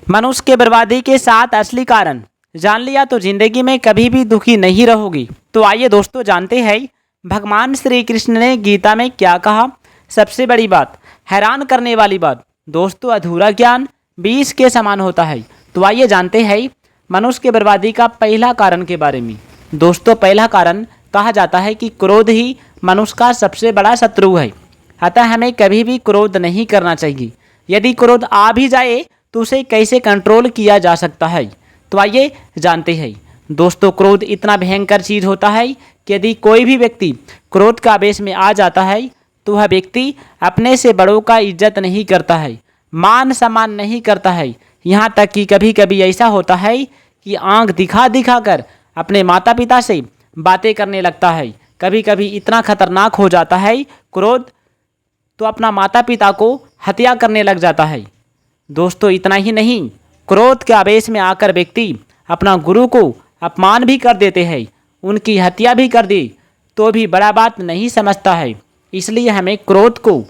मनुष्य के बर्बादी के 7 असली कारण जान लिया तो जिंदगी में कभी भी दुखी नहीं रहोगी। तो आइए दोस्तों जानते हैं भगवान श्री कृष्ण ने गीता में क्या कहा। सबसे बड़ी बात, हैरान करने वाली बात दोस्तों, अधूरा ज्ञान 20 के समान होता है। तो आइए जानते हैं मनुष्य के बर्बादी का पहला कारण के बारे में। दोस्तों पहला कारण कहा जाता है कि क्रोध ही मनुष्य का सबसे बड़ा शत्रु है। अतः हमें कभी भी क्रोध नहीं करना चाहिए। यदि क्रोध आ भी जाए तो उसे कैसे कंट्रोल किया जा सकता है, तो आइए जानते हैं। दोस्तों क्रोध इतना भयंकर चीज़ होता है कि यदि कोई भी व्यक्ति क्रोध का आवेश में आ जाता है तो वह व्यक्ति अपने से बड़ों का इज्जत नहीं करता है, मान सम्मान नहीं करता है। यहाँ तक कि कभी कभी ऐसा होता है कि आंख दिखा दिखा कर अपने माता पिता से बातें करने लगता है। कभी कभी इतना खतरनाक हो जाता है क्रोध, तो अपना माता पिता को हत्या करने लग जाता है। दोस्तों इतना ही नहीं, क्रोध के आवेश में आकर व्यक्ति अपना गुरु को अपमान भी कर देते हैं, उनकी हत्या भी कर दे तो भी बड़ा बात नहीं समझता है। इसलिए हमें क्रोध को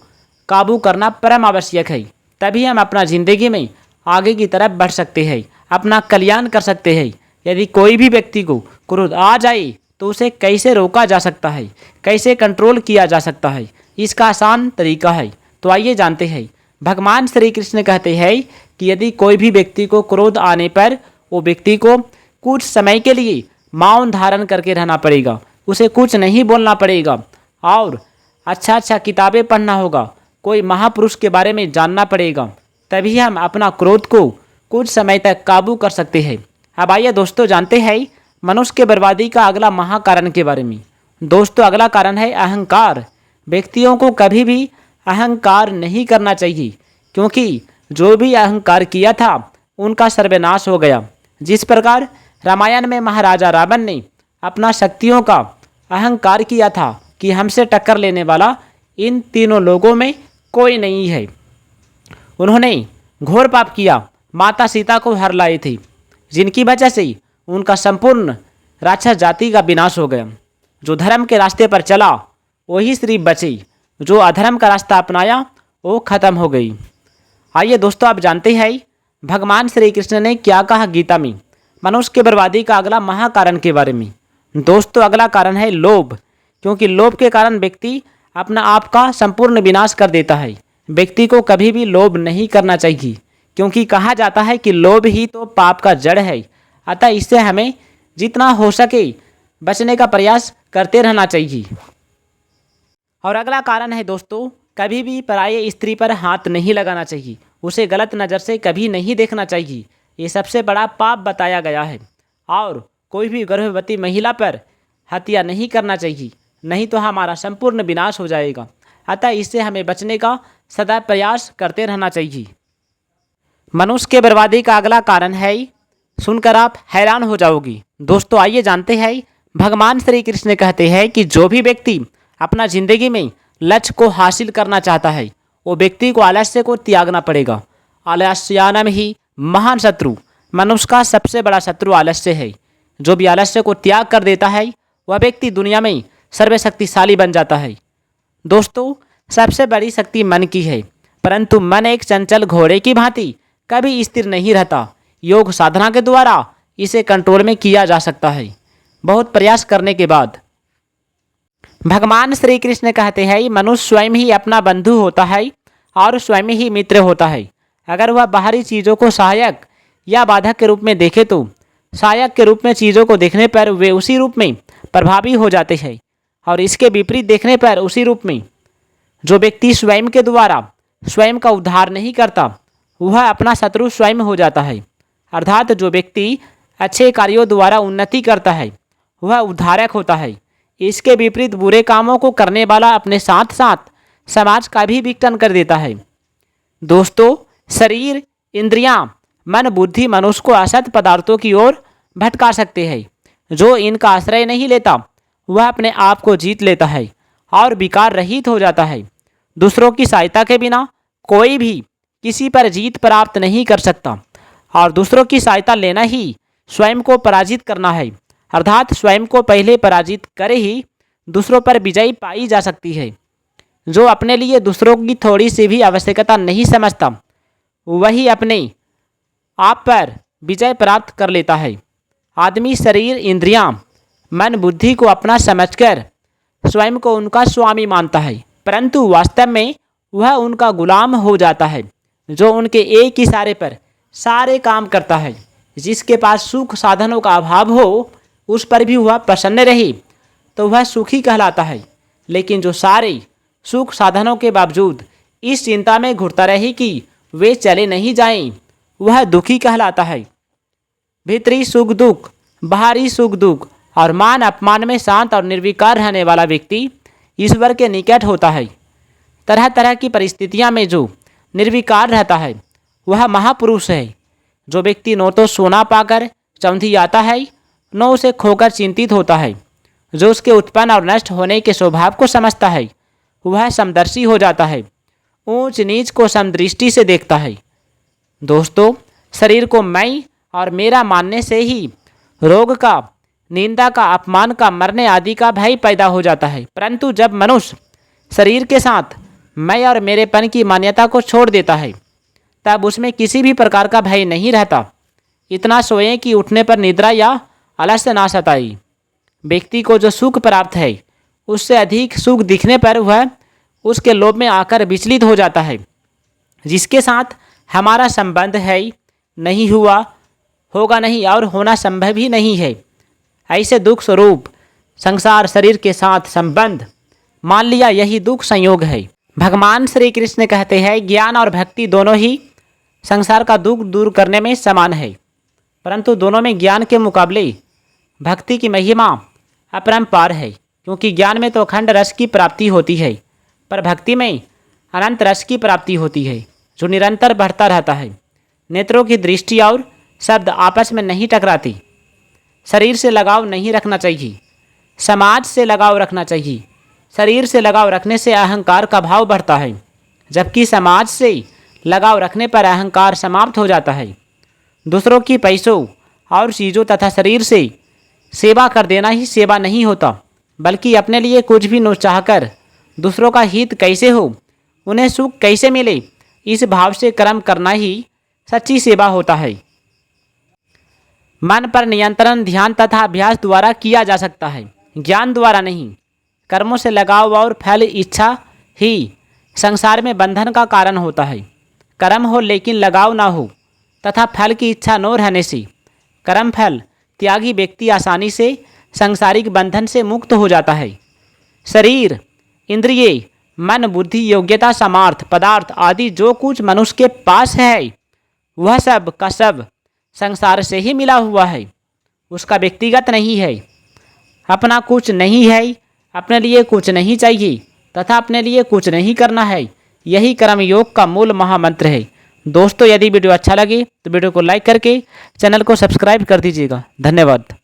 काबू करना परम आवश्यक है, तभी हम अपना ज़िंदगी में आगे की तरफ बढ़ सकते हैं, अपना कल्याण कर सकते हैं। यदि कोई भी व्यक्ति को क्रोध आ जाए तो उसे कैसे रोका जा सकता है, कैसे कंट्रोल किया जा सकता है, इसका आसान तरीका है। तो आइए जानते हैं। भगवान श्री कृष्ण कहते हैं कि यदि कोई भी व्यक्ति को क्रोध आने पर वो व्यक्ति को कुछ समय के लिए मौन धारण करके रहना पड़ेगा, उसे कुछ नहीं बोलना पड़ेगा और अच्छा किताबें पढ़ना होगा, कोई महापुरुष के बारे में जानना पड़ेगा, तभी हम अपना क्रोध को कुछ समय तक काबू कर सकते हैं। अब आइए दोस्तों जानते हैं मनुष्य के बर्बादी का अगला महाकारण के बारे में। दोस्तों अगला कारण है अहंकार। व्यक्तियों को कभी भी अहंकार नहीं करना चाहिए, क्योंकि जो भी अहंकार किया था उनका सर्वनाश हो गया। जिस प्रकार रामायण में महाराजा रावण ने अपना शक्तियों का अहंकार किया था कि हमसे टक्कर लेने वाला इन तीनों लोगों में कोई नहीं है। उन्होंने घोर पाप किया, माता सीता को हर लाए थे, जिनकी वजह से उनका संपूर्ण राक्षस जाति का विनाश हो गया। जो धर्म के रास्ते पर चला वही सिर्फ बची, जो अधर्म का रास्ता अपनाया वो खत्म हो गई। आइए दोस्तों आप जानते हैं भगवान श्री कृष्ण ने क्या कहा गीता में मनुष्य के बर्बादी का अगला महाकारण के बारे में। दोस्तों अगला कारण है लोभ, क्योंकि लोभ के कारण व्यक्ति अपना आप का संपूर्ण विनाश कर देता है। व्यक्ति को कभी भी लोभ नहीं करना चाहिए, क्योंकि कहा जाता है कि लोभ ही तो पाप का जड़ है। अतः इससे हमें जितना हो सके बचने का प्रयास करते रहना चाहिए। और अगला कारण है दोस्तों, कभी भी पराये स्त्री पर हाथ नहीं लगाना चाहिए, उसे गलत नज़र से कभी नहीं देखना चाहिए। ये सबसे बड़ा पाप बताया गया है। और कोई भी गर्भवती महिला पर हत्या नहीं करना चाहिए, नहीं तो हमारा संपूर्ण विनाश हो जाएगा। अतः इससे हमें बचने का सदा प्रयास करते रहना चाहिए। मनुष्य के बर्बादी का अगला कारण है, सुनकर आप हैरान हो जाओगी। दोस्तों आइए जानते हैं भगवान श्री कृष्ण कहते हैं कि जो भी व्यक्ति अपना जिंदगी में लक्ष्य को हासिल करना चाहता है वो व्यक्ति को आलस्य को त्यागना पड़ेगा। आलस्यानम ही महान शत्रु, मनुष्य का सबसे बड़ा शत्रु आलस्य है। जो भी आलस्य को त्याग कर देता है वह व्यक्ति दुनिया में सर्वशक्तिशाली बन जाता है। दोस्तों सबसे बड़ी शक्ति मन की है, परंतु मन एक चंचल घोड़े की भांति कभी स्थिर नहीं रहता। योग साधना के द्वारा इसे कंट्रोल में किया जा सकता है, बहुत प्रयास करने के बाद। भगवान श्री कृष्ण कहते हैं मनुष्य स्वयं ही अपना बंधु होता है और स्वयं ही मित्र होता है। अगर वह बाहरी चीज़ों को सहायक या बाधक के रूप में देखे तो सहायक के रूप में चीज़ों को देखने पर वे उसी रूप में प्रभावी हो जाते हैं, और इसके विपरीत देखने पर उसी रूप में। जो व्यक्ति स्वयं के द्वारा स्वयं का उद्धार नहीं करता वह अपना शत्रु स्वयं हो जाता है। अर्थात जो व्यक्ति अच्छे कार्यों द्वारा उन्नति करता है वह उद्धारक होता है। इसके विपरीत बुरे कामों को करने वाला अपने साथ साथ समाज का भी विघटन कर देता है। दोस्तों शरीर, इंद्रियां, मन, बुद्धि मनुष्य को असत पदार्थों की ओर भटका सकते हैं। जो इनका आश्रय नहीं लेता वह अपने आप को जीत लेता है और विकार रहित हो जाता है। दूसरों की सहायता के बिना कोई भी किसी पर जीत प्राप्त नहीं कर सकता, और दूसरों की सहायता लेना ही स्वयं को पराजित करना है। अर्थात स्वयं को पहले पराजित करे ही दूसरों पर विजय पाई जा सकती है। जो अपने लिए दूसरों की थोड़ी सी भी आवश्यकता नहीं समझता वही अपने आप पर विजय प्राप्त कर लेता है। आदमी शरीर, इंद्रियां, मन, बुद्धि को अपना समझकर स्वयं को उनका स्वामी मानता है, परंतु वास्तव में वह उनका गुलाम हो जाता है, जो उनके एक इशारे पर सारे काम करता है। जिसके पास सुख साधनों का अभाव हो, उस पर भी वह प्रसन्न रहे तो वह सुखी कहलाता है। लेकिन जो सारे सुख साधनों के बावजूद इस चिंता में घुटता रहे कि वे चले नहीं जाएं, वह दुखी कहलाता है। भीतरी सुख दुख, बाहरी सुख दुख और मान अपमान में शांत और निर्विकार रहने वाला व्यक्ति ईश्वर के निकट होता है। तरह तरह की परिस्थितियां में जो निर्विकार रहता है वह महापुरुष है। जो व्यक्ति न तो सोना पाकर चौंधियाता है, न उसे खोकर चिंतित होता है, जो उसके उत्पन्न और नष्ट होने के स्वभाव को समझता है, वह समदर्शी हो जाता है, ऊंच नीच को समदृष्टि से देखता है। दोस्तों, शरीर को मैं और मेरा मानने से ही रोग का, निंदा का, अपमान का, मरने आदि का भय पैदा हो जाता है। परंतु जब मनुष्य शरीर के साथ मैं और मेरेपन की मान्यता को छोड़ देता है, तब उसमें किसी भी प्रकार का भय नहीं रहता। इतना सोएं कि उठने पर निद्रा या आलस्य ना सताए। व्यक्ति को जो सुख प्राप्त है, उससे अधिक सुख दिखने पर वह उसके लोभ में आकर विचलित हो जाता है। जिसके साथ हमारा संबंध है, नहीं हुआ, होगा नहीं और होना संभव ही नहीं है, ऐसे दुख स्वरूप संसार शरीर के साथ संबंध मान लिया, यही दुख संयोग है। भगवान श्री कृष्ण कहते हैं, ज्ञान और भक्ति दोनों ही संसार का दुख दूर करने में समान है, परंतु दोनों में ज्ञान के मुकाबले भक्ति की महिमा अपरंपार है। क्योंकि ज्ञान में तो अखंड रस की प्राप्ति होती है, पर भक्ति में अनंत रस की प्राप्ति होती है, जो निरंतर बढ़ता रहता है। नेत्रों की दृष्टि और शब्द आपस में नहीं टकराती। शरीर से लगाव नहीं रखना चाहिए, समाज से लगाव रखना चाहिए। शरीर से लगाव रखने से अहंकार का भाव बढ़ता है, जबकि समाज से लगाव रखने पर अहंकार समाप्त हो जाता है। दूसरों की पैसों और चीज़ों तथा शरीर से सेवा कर देना ही सेवा नहीं होता, बल्कि अपने लिए कुछ भी न चाहकर दूसरों का हित कैसे हो, उन्हें सुख कैसे मिले, इस भाव से कर्म करना ही सच्ची सेवा होता है। मन पर नियंत्रण ध्यान तथा अभ्यास द्वारा किया जा सकता है, ज्ञान द्वारा नहीं। कर्मों से लगाव और फल इच्छा ही संसार में बंधन का कारण होता है। कर्म हो लेकिन लगाव ना हो तथा फल की इच्छा न रहने से कर्म फल त्यागी व्यक्ति आसानी से सांसारिक बंधन से मुक्त हो जाता है। शरीर, इंद्रिय, मन, बुद्धि, योग्यता, सामर्थ, पदार्थ आदि जो कुछ मनुष्य के पास है, वह सब का सब संसार से ही मिला हुआ है, उसका व्यक्तिगत नहीं है। अपना कुछ नहीं है, अपने लिए कुछ नहीं चाहिए तथा अपने लिए कुछ नहीं करना है, यही कर्म योग का मूल महामंत्र है। दोस्तों, यदि वीडियो अच्छा लगे तो वीडियो को लाइक करके चैनल को सब्सक्राइब कर दीजिएगा। धन्यवाद।